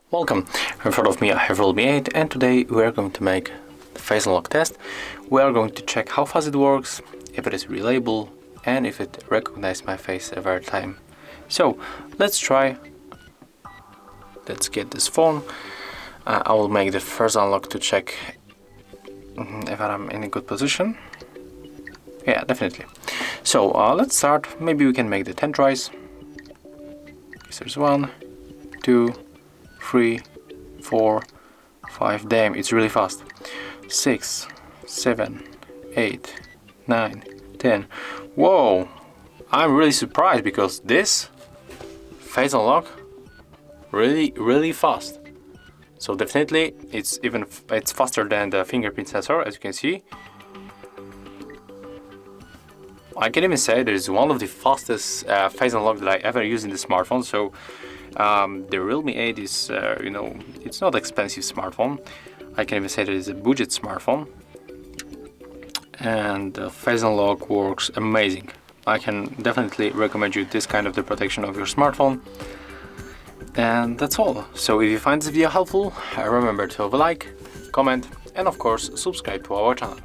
Welcome, in front of me I have REALME 8 and today we are going to make the face unlock test. We are going to check how fast it works, if it is reliable and if it recognizes my face every time. So let's try. Let's get this phone. I will make the first unlock to check if I'm in a good position. Yeah, definitely. So let's start. Maybe we can make the 10 tries. So there's 1, 2, 3, 4, 5. Damn, it's really fast. 6, 7, 8, 9, 10. Whoa! I'm really surprised because this face unlock really fast. So definitely it's faster than the fingerprint sensor, as you can see. I can even say that it's one of the fastest face unlock that I ever used in the smartphone. So the REALME 8 is, it's not expensive smartphone. I can even say that it's a budget smartphone. And the face unlock works amazing. I can definitely recommend you this kind of the protection of your smartphone. And that's all. So if you find this video helpful, remember to leave a like, comment, and of course subscribe to our channel.